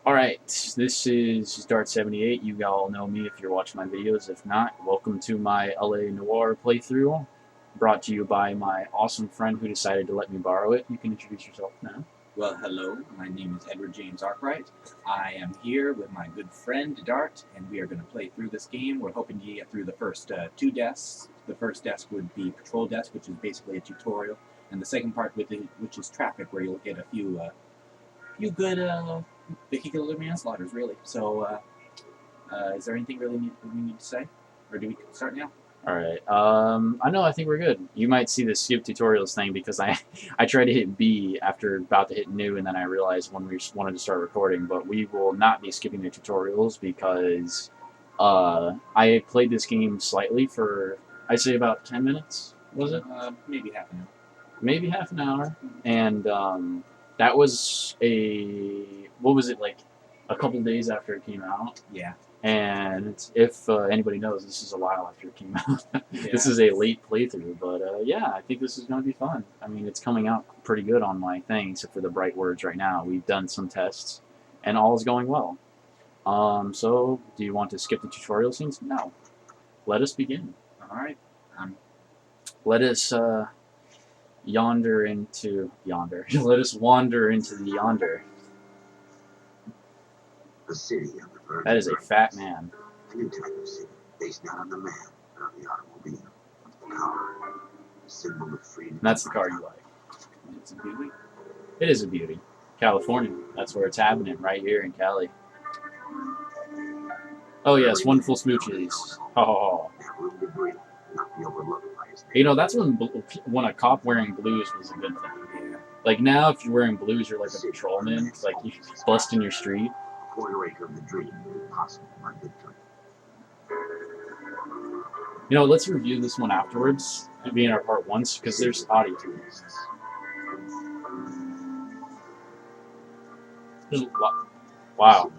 Alright, this is Dart78. You all know me if you're watching my videos. If not, welcome to my LA Noire playthrough, brought to you by my awesome friend who decided to let me borrow it. You can introduce yourself now. Well, hello, my name is Edward James Arkwright. I am here with my good friend Dart, and we are going to play through this game. We're hoping to get through the first two desks. The first desk would be Patrol Desk, which is basically a tutorial, and the second part, which is Traffic, where you'll get a few good vehicular manslaughters, really. So, is there anything really we need to say? Or do we start now? Alright, I think we're good. You might see the skip tutorials thing because I tried to hit B after about to hit new, and then I realized when we wanted to start recording, but we will not be skipping the tutorials because I played this game slightly for, I'd say about 10 minutes, was it? Maybe half an hour. Maybe half an hour, and that was what was it, like a couple days after it came out? Yeah. And if anybody knows, this is a while after it came out. Yeah. This is a late playthrough, but yeah, I think this is going to be fun. I mean, it's coming out pretty good on my thing, except for the bright words right now. We've done some tests, and all is going well. So, do you want to skip the tutorial scenes? No. Let us begin. All right. Let us yonder into yonder. Let us wander into the yonder. A city on the verge. That is a fat man. A new type of city, based not on the man, but on the automobile. The car, a symbol of freedom. And that's the car you like. It's a beauty. It is a beauty. California. That's where it's happening, right here in Cali. Oh yes, wonderful smooches. Oh. Have room to breathe, not be overlooked by his You know, that's when a cop wearing blues was a good thing. Yeah. Like now, if you're wearing blues, you're like a patrolman. Like you bust in your street. quarter acre of the dream, possible by victory. You know, let's review this one afterwards, being our part once, because there's audio. There's a lot. Wow.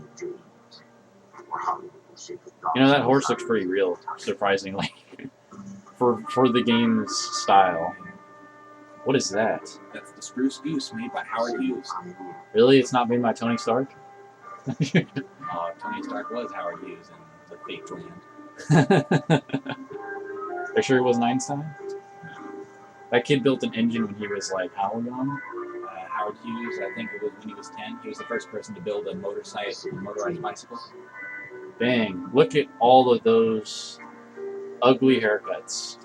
You know, that horse looks pretty real, surprisingly, for the game's style. What is that? That's the Spruce Goose made by Howard Hughes. Really? It's not made by Tony Stark? Tony Stark was Howard Hughes in the fake land. Are you sure it wasn't Einstein? That kid built an engine when he was like how young? Howard Hughes, I think it was when he was 10. He was the first person to build a motorized bicycle. Dang, look at all of those ugly haircuts.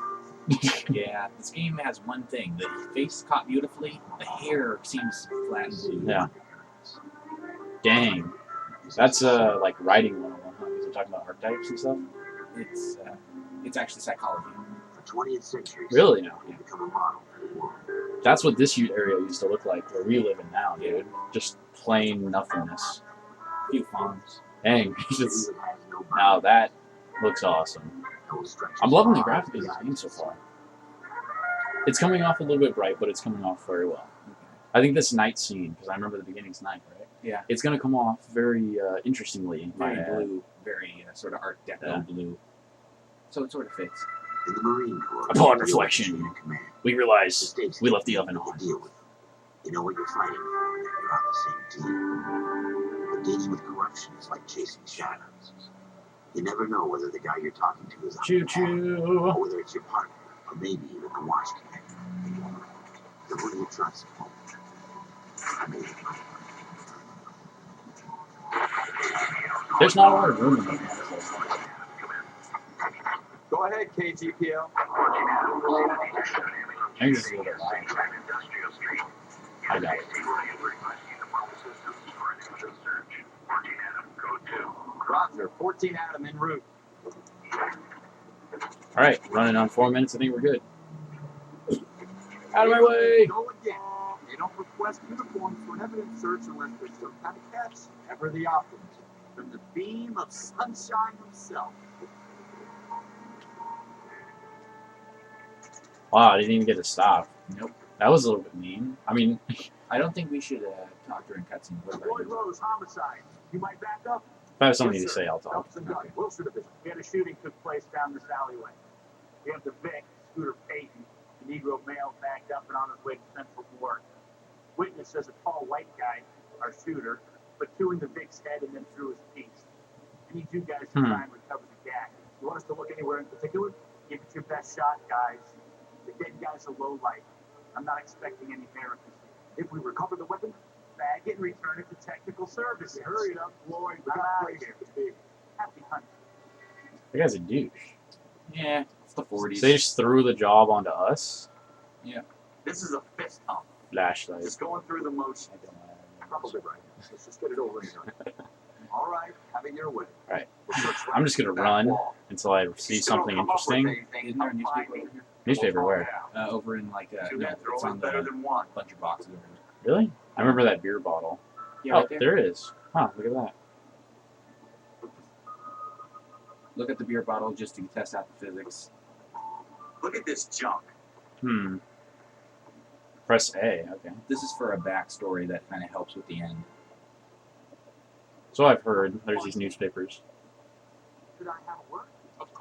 Yeah, this game has one thing. The face is caught beautifully. The hair seems flat and blue. Yeah. Dang. That's like writing 101, huh? Because they're talking about archetypes and stuff? It's actually psychology. The 20th century. Really now? Yeah. Become a model for the world. That's what this area used to look like, where we live in now, dude. Just plain nothingness. A few farms. Dang. Just, now that looks awesome. I'm loving the graphics of this game so far. It's coming off a little bit bright, but it's coming off very well. I think this night scene, because I remember the beginning's night, right? Yeah. It's going to come off very interestingly. Very blue, very sort of Art Deco blue. So it sort of fits. In the Marine Corps, upon reflection, we realize we left the oven on. You know what you're fighting for, that you're on the same team. But dealing with corruption is like chasing shadows. You never know whether the guy you're talking to is choo-choo, or whether it's your partner, or maybe even a watch guy. The one you trust. I mean, there's not a lot of room in there. Go ahead, KGPL. I think this is a little bit loud. I got it. Roger, 14 Adam en route. Alright, running on 4 minutes, I think we're good. Out of my way! Go again. They don't request uniforms for an evidence search unless there's some kind of catch. Ever the optimist. From the beam of sunshine himself. Wow, I didn't even get to stop. Nope. That was a little bit mean. I mean, I don't think we should talk during cutscenes. Lloyd Rose, homicide. You might back up? if I have something to say, I'll talk. Okay. Wilshire Division. We had a shooting took place down this alleyway. We have the Vic, Scooter Payton, the Negro male backed up and on his way to Central to work. Witness says a tall white guy, our shooter, put two in the Vic's head and then through his piece. I need you guys to try and recover the gag. You want us to look anywhere in particular? Give it your best shot, guys. The dead guy's a low light. I'm not expecting any miracles. If we recover the weapon, bag it and return it to technical services. Hurry up, Floyd. We got place to be. Happy hunting. That guy's a douche. Yeah, it's the 40s. So they just threw the job onto us? Yeah. This is a fist hump. Flashlight. Just going through the motion. Probably right. Let's just get it over and done. All right, have it your way. Alright. We'll search I'm just gonna that run wall. until I see something interesting. Isn't there a newspaper over here? Newspaper where? Over in like Two no, men it's throw on is better the than one. bunch of boxes over there. Really? I remember that beer bottle. Yeah, Oh, right there. there it is. Huh, look at that. Look at the beer bottle just to test out the physics. Look at this junk. Press A, okay. This is for a backstory that kind of helps with the end. So I've heard there's these newspapers. Could I have a word?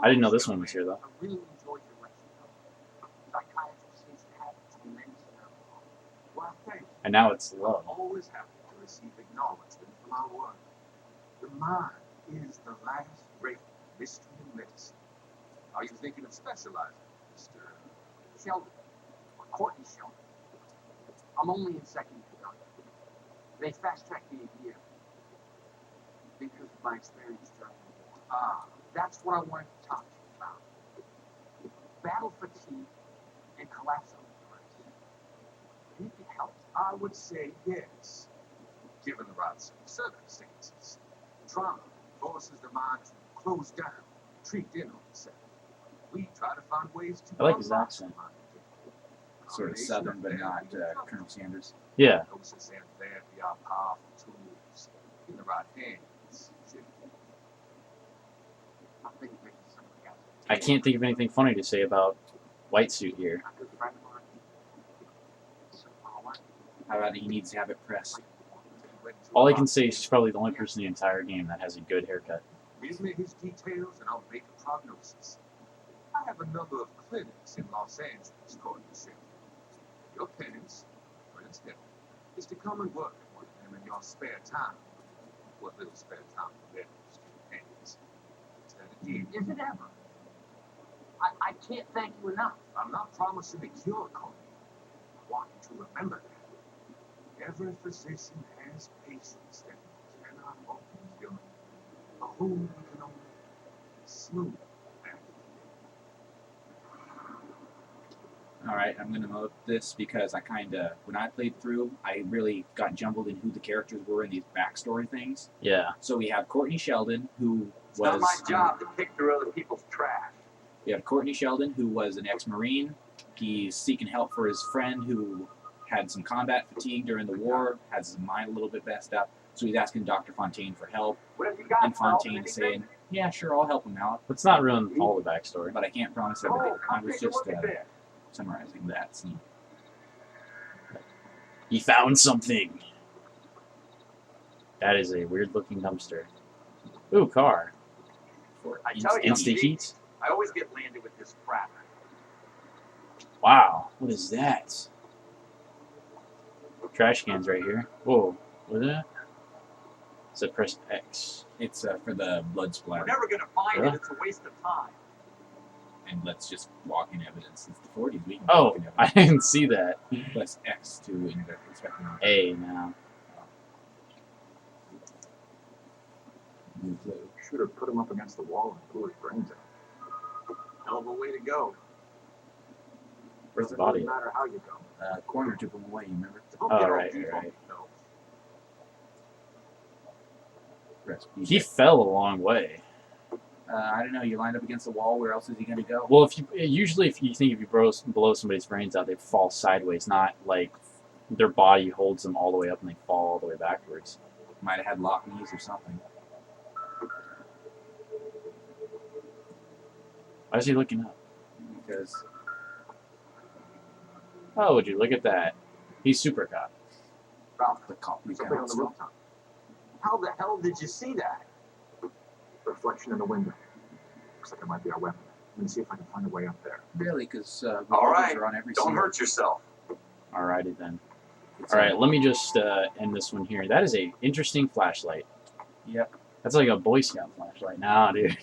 I didn't know this one was here though. I really enjoyed your lecture. Psychiatrist seems to have tremendous knowledge. Well, thank you. And now it's love. I'm always happy to receive acknowledgement from our work. The mind is the last great mystery in medicine. Are you thinking of specializing, Mr. Sheldon? Or Courtney Sheldon? I'm only in second year, doctor. They fast-tracked me a year because of my experience during the war. That's what I wanted to talk to you about. Battle fatigue and collapsing stress. Can it be helped? I would say yes, given the right circumstances. Trauma forces the mind to close down, treat in on itself. We try to find ways to I like his unlock accent. the mind. Sort of southern, but not Colonel Sanders. Yeah. Hypnosis and therapy are powerful tools in the right hands. I can't think of anything funny to say about White Suit here. How about he needs to have it pressed? All I can say is he's probably the only person in the entire game that has a good haircut. Give me his details and I'll make a prognosis. I have a number of clinics in Los Angeles, according to Sheriff. Your penance, for instance, is to come and work with them in your spare time. What little spare time there is to your hands. Is it ever? I can't thank you enough. I'm not promising a cure, Courtney. I want you to remember that. Every physician has patients that cannot always cure. A wound can only smooth that. Alright, I'm going to note this because I kind of, when I played through, I really got jumbled in who the characters were in these backstory things. Yeah. So we have Courtney Sheldon, who It's was... not my job to pick through other people's trash. We have Courtney Sheldon, who was an ex-Marine. He's seeking help for his friend who had some combat fatigue during the war, has his mind a little bit messed up. So he's asking Dr. Fontaine for help. What have you got? And Fontaine is saying, yeah, sure, I'll help him out. Let's not ruin all the backstory. But I can't promise everything. Oh, I come was take a just look at this. summarizing that scene. He found something. That is a weird looking dumpster. Ooh, car. For I tell you, Instant heat. I always get landed with this crap. Wow. What is that? Trash cans right here. Whoa. What is that? So press X. It's for the blood We're splatter. never going to find Yeah. it. It's a waste of time. And let's just walk in evidence. It's the 40s. We can Oh, walk in I evidence. didn't see that. Press X to inspect them. A now. Move the Should have put him up against the wall and blew his brains out. Hell of a way to go. Where's the Doesn't body? really matter how you go. corner took him away, you remember? Don't Oh, get all right, deep on right. yourself. Press B. He fell a long way. I don't know. You lined up against the wall. Where else is he going to go? Well, if you usually if you think if you blow somebody's brains out, they fall sideways, not like their body holds them all the way up and they fall all the way backwards. Might have had lock knees or something. Why is he looking up? Because Oh, would you look at that? He's super cop. Ralph, the cop something on the rooftop. How the hell did you see that? Reflection in the window. Looks like it might be our weapon. Let me see if I can find a way up there. Really, because All right. are on every Don't scene. hurt yourself. Alrighty then. All right, let me just end this one here. That is a interesting flashlight. Yep. That's like a Boy Scout flashlight. Nah, dude.